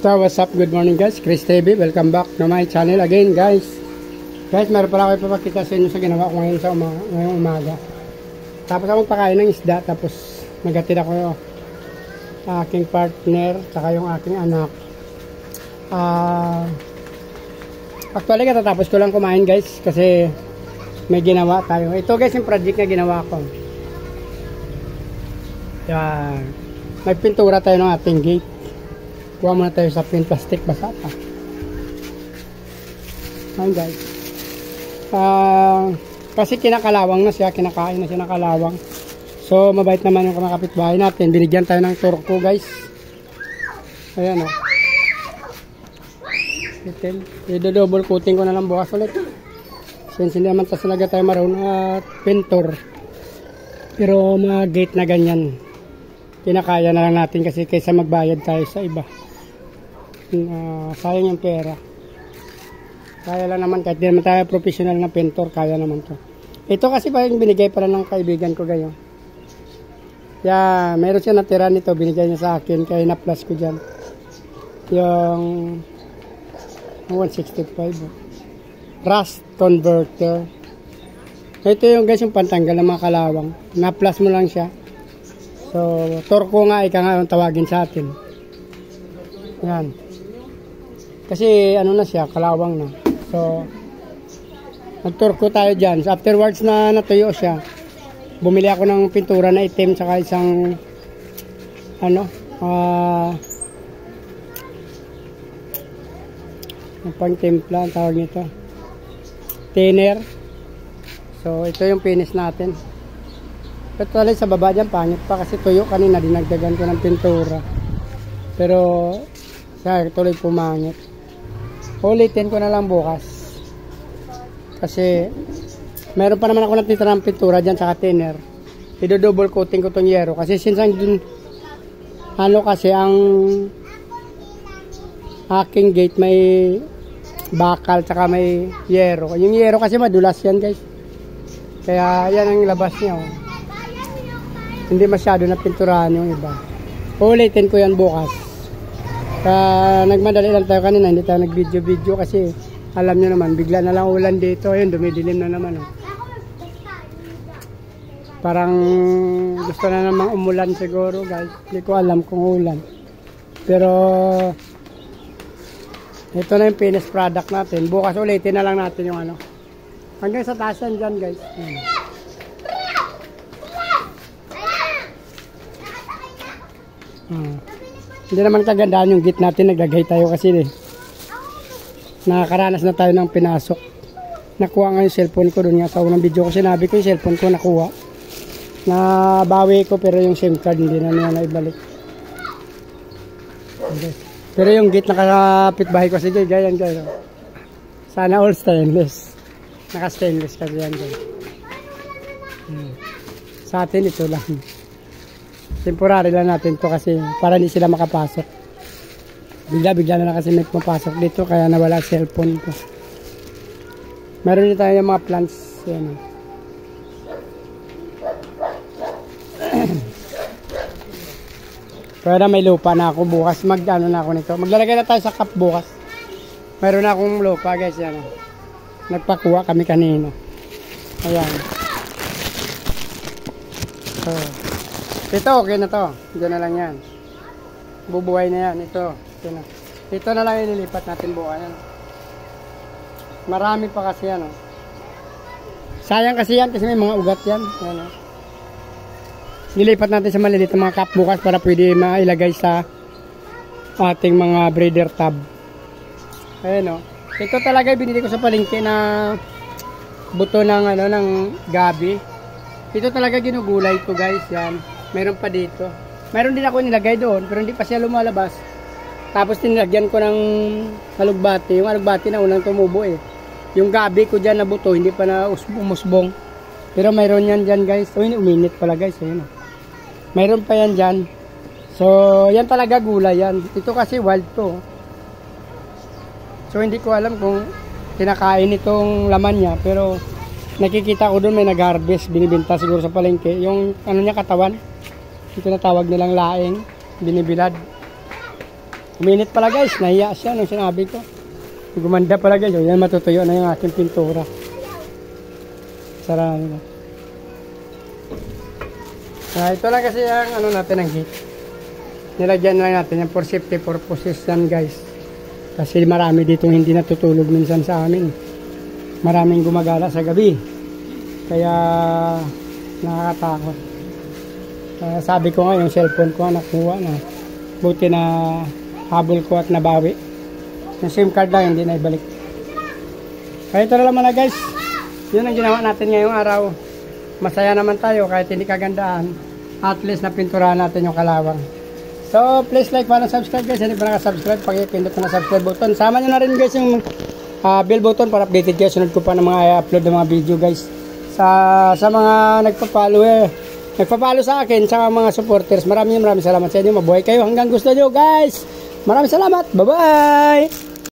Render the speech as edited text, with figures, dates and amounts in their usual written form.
So what's up, good morning guys, Chris TV, welcome back to my channel again guys. Guys, meron pala ako ipapakita sa inyo sa ginawa ko ngayon sa ngayong umaga. Tapos ako magpakain ng isda, tapos nagatid ako yung aking partner, saka yung aking anak. Actually katatapos ko lang kumain guys, kasi may ginawa tayo. Ito guys yung project na ginawa ko. Yan. May pintura tayo ng ating gate. Kuha muna tayo sa pin plastic, basa pa. Ayan guys. Kasi kinakalawang na siya, kinakain na siya ng kalawang. So mabait naman yung kapitbahay natin. Binigyan tayo ng turko guys. Ayan o. I-double coating ko na lang bukas ulit. Since hindi naman talaga tayo marunong at pintor. Pero mga gate na ganyan, kinakaya na lang natin kasi kaysa magbayad tayo sa iba. Sayang yung pera. Kaya lang naman, kahit di naman tayo professional na pintor, kaya naman to. Ito kasi pa yung binigay pala ng kaibigan ko gayon. Meron siya natira nito, binigay niya sa akin, kaya na-plus ko dyan yung 165 rust converter. Ito yung guys yung pantanggal ng mga kalawang, na-plus mo lang siya. So turko nga, ika nga yung tawagin sa atin. Yan. Kasi ano na siya, kalawang na. So nagturko tayo dyan. So, afterwards na natuyo siya, bumili ako ng pintura na itim, saka isang pang timpla ang tawag nito, thinner. So ito yung finish natin. Ito talaga sa baba dyan, pangit pa kasi tuyo kanina, dinagdagan ko ng pintura. Pero siya tuloy pumangit. Ulitin ko na lang bukas. Kasi meron pa naman ako natitira ng pintura dyan sa thinner. I-double coating ko itong yero. Kasi since kasi ang aking gate may bakal tsaka may yero. Yung yero kasi madulas yan guys. Kaya yan ang labas niya. Hindi masyado na pinturahan yung iba. Ulitin ko yan bukas. Nagmadali lang tayo kanina, hindi tayo nag-video kasi alam nyo naman, bigla na lang ulan dito. Ayun, dumidilim na naman. Parang gusto na namang umulan siguro guys. Hindi ko alam kung ulan. Pero ito na yung finished product natin. Bukas ulitin na lang natin yung hanggang sa taas yan dyan guys. Hindi naman kagandaan yung gate natin, naglagay tayo kasi nakakaranas na tayo ng pinasok. Nakuha nga yung cellphone ko doon nga sa unang video ko, sinabi ko yung cellphone ko nakuha, nabawi ko, pero yung SIM card hindi na niya naibalik. Okay. Pero yung gate nakakapit bahay ko, sige ganyan guys. Sana all stainless, naka stainless kasi yan guys. Sa atin ito lang, temporary lang natin to kasi para hindi sila makapasok. Bigla na lang kasi may mapasok dito, kaya nawala cellphone ko. Meron din tayo yung mga plants. Yan. Pero may lupa na ako bukas. Na ako nito. Maglalagay na tayo sa cup bukas. Meron na akong lupa guys. Yan. Nagpakuha kami kanina. Ayan. So ito, okay na to. Diyan na lang yan. Bubuhay na yan. Ito. Ito na lang ililipat natin buhay. Marami pa kasi yan. Sayang kasi yan kasi may mga ugat yan. Yan. Nilipat natin sa maliliit na mga cup bukas para pwede mailagay sa ating mga breeder tub. Ayan o. Ito talaga binili ko sa palengke na buto ng, ng gabi. Ito talaga ginugulay ko guys. Yan. Meron pa dito. Meron din ako nilagay doon, pero hindi pa siya lumalabas. Tapos tinilagyan ko ng alugbati. Yung alugbati na unang tumubo Yung gabi ko dyan na buto, hindi pa na umusbong. Pero mayroon yan dyan guys. Uminit pala guys. Ayun. Mayroon pa yan dyan. So, yan talaga gulay yan. Ito kasi wild to. So, hindi ko alam kung kinakain itong laman niya. Pero nakikita ko doon may nag-harvest. Binibenta siguro sa palengke. Yung niya katawan. Ito na tawag nilang laing, binibilad. Uminit pala guys, nahiya siya nung sinabi ko. Gumanda pala guys, yan matutuyo na yung aking pintura. Sarap na. Ito lang kasi ang ano natin ang heat. Nilagyan lang natin yan for safety purposes yan guys. Kasi marami dito hindi natutulog minsan sa amin. Maraming gumagala sa gabi. Kaya nakakatakot. Sabi ko nga yung cellphone ko nakuha na. Buti na habol ko at nabawi. Yung SIM card lang hindi na ibalik. Kaya ito na naman na guys. Yun ang ginawa natin ngayong araw. Masaya naman tayo kahit hindi kagandaan. At least napinturahan natin yung kalawang. So please like, follow, subscribe guys. Hindi pa nakasubscribe, pakipindot na subscribe button. Sama nyo na rin guys yung bell button para updated kayo. Sunod ko pa ng mga upload ng mga video guys. Sa mga nagpa-follow sa akin, sa mga supporters, maraming salamat sa inyo. Mabuhay kayo hanggang gusto nyo guys. Maraming salamat. Bye bye.